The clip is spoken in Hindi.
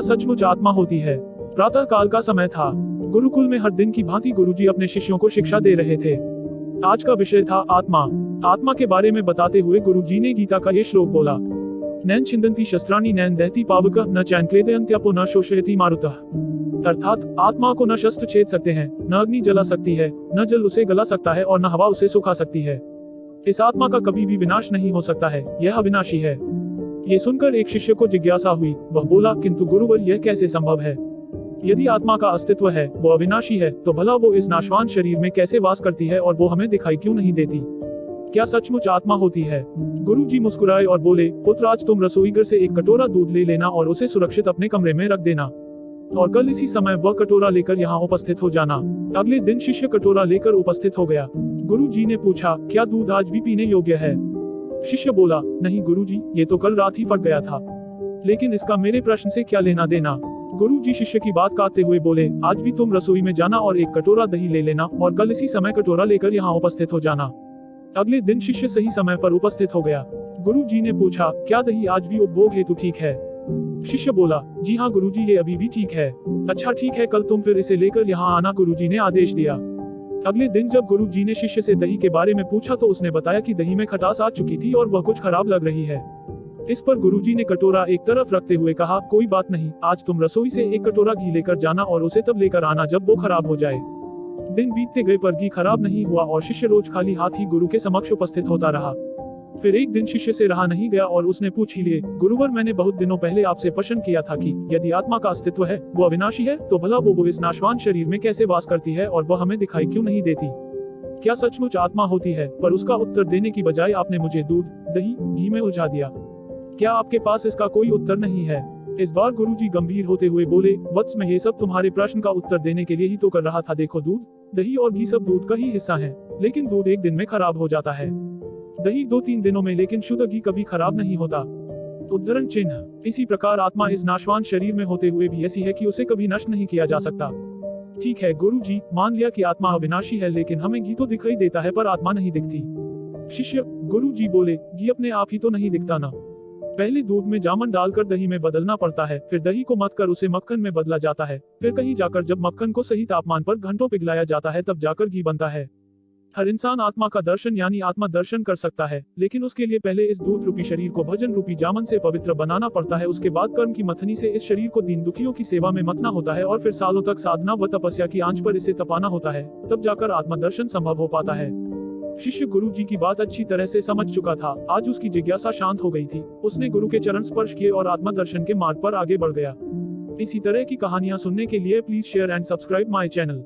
सचमुच आत्मा होती है। प्रातः काल का समय था। गुरुकुल में हर दिन की भांति गुरुजी अपने शिष्यों को शिक्षा दे रहे थे। आज का विषय था आत्मा। आत्मा के बारे में बताते हुए गुरुजी ने गीता का ये श्लोक बोला, नैन छिन्दन्ति शस्त्राणि नैन दहति पावकः न चैनक्लेदयन्त्यपो न शोषयति मारुतः। अर्थात आत्मा को न शस्त्र छेद सकते हैं, न अग्नि जला सकती है, न जल उसे गला सकता है और न हवा उसे सुखा सकती है। इस आत्मा का कभी भी विनाश नहीं हो सकता है, यह अविनाशी है। ये सुनकर एक शिष्य को जिज्ञासा हुई। वह बोला, किंतु गुरुवर यह कैसे संभव है? यदि आत्मा का अस्तित्व है, वो अविनाशी है, तो भला वो इस नाशवान शरीर में कैसे वास करती है और वो हमें दिखाई क्यों नहीं देती? क्या सचमुच आत्मा होती है? गुरुजी मुस्कुराए और बोले, पुत्र आज तुम रसोईघर से एक कटोरा दूध ले लेना और उसे सुरक्षित अपने कमरे में रख देना, और कल इसी समय वह कटोरा लेकर यहाँ उपस्थित हो जाना। अगले दिन शिष्य कटोरा लेकर उपस्थित हो गया। गुरुजी ने पूछा, क्या दूध आज भी पीने योग्य है? शिष्य बोला, नहीं गुरुजी, ये तो कल रात ही फट गया था। लेकिन इसका मेरे प्रश्न से क्या लेना देना? गुरुजी शिष्य की बात काटते हुए बोले, आज भी तुम रसोई में जाना और एक कटोरा दही ले लेना और कल इसी समय कटोरा लेकर यहाँ उपस्थित हो जाना। अगले दिन शिष्य सही समय पर उपस्थित हो गया। गुरुजी ने पूछा, क्या दही आज भी उपभोग हेतु ठीक है? शिष्य बोला, जी हाँ गुरुजी, ये अभी भी ठीक है। अच्छा ठीक है, कल तुम फिर इसे लेकर यहाँ आना, गुरुजी ने आदेश दिया। अगले दिन जब गुरुजी ने शिष्य से दही के बारे में पूछा तो उसने बताया कि दही में खटास आ चुकी थी और वह कुछ खराब लग रही है। इस पर गुरुजी ने कटोरा एक तरफ रखते हुए कहा, कोई बात नहीं, आज तुम रसोई से एक कटोरा घी लेकर जाना और उसे तब लेकर आना जब वो खराब हो जाए। दिन बीतते गए पर घी खराब नहीं हुआ और शिष्य रोज खाली हाथ ही गुरु के समक्ष उपस्थित होता रहा। फिर एक दिन शिष्य से रहा नहीं गया और उसने पूछ ही लिए, गुरुवर मैंने बहुत दिनों पहले आपसे प्रश्न किया था कि यदि आत्मा का अस्तित्व है, वो अविनाशी है, तो भला वो इस नाशवान शरीर में कैसे वास करती है और वह हमें दिखाई क्यों नहीं देती? क्या सचमुच आत्मा होती है? पर उसका उत्तर देने की बजाय आपने मुझे दूध, दही, घी में उलझा दिया। क्या आपके पास इसका कोई उत्तर नहीं है? इस बार गुरुजी गंभीर होते हुए बोले, वत्स मैं ये सब तुम्हारे प्रश्न का उत्तर देने के लिए ही तो कर रहा था। देखो, दूध, दही और घी सब दूध का ही हिस्सा है, लेकिन दूध एक दिन में खराब हो जाता है, दही 2-3 दिनों में, लेकिन शुद्ध घी कभी खराब नहीं होता। उद्धरण चिन्ह। इसी प्रकार आत्मा इस नाशवान शरीर में होते हुए भी ऐसी है कि उसे कभी नष्ट नहीं किया जा सकता। ठीक है गुरुजी, मान लिया कि आत्मा अविनाशी है, लेकिन हमें घी तो दिखाई देता है पर आत्मा नहीं दिखती। शिष्य, गुरुजी बोले, घी अपने आप ही तो नहीं दिखता ना। पहले दूध में जामन डालकर दही में बदलना पड़ता है, फिर दही को मथ कर उसे मक्खन में बदला जाता है, फिर कहीं जाकर जब मक्खन को सही तापमान पर घंटों पिघलाया जाता है तब जाकर घी बनता है। हर इंसान आत्मा का दर्शन यानी आत्मा दर्शन कर सकता है, लेकिन उसके लिए पहले इस दूध रूपी शरीर को भजन रूपी जामन से पवित्र बनाना पड़ता है। उसके बाद कर्म की मथनी से इस शरीर को दीन दुखियों की सेवा में मथना होता है और फिर सालों तक साधना व तपस्या की आंच पर इसे तपाना होता है, तब जाकर आत्मा दर्शन संभव हो पाता है। शिष्य गुरुजी की बात अच्छी तरह से समझ चुका था। आज उसकी जिज्ञासा शांत हो गई थी। उसने गुरु के चरण स्पर्श किए और आत्मा दर्शन के मार्ग पर आगे बढ़ गया। इसी तरह की कहानियां सुनने के लिए please share and subscribe my channel.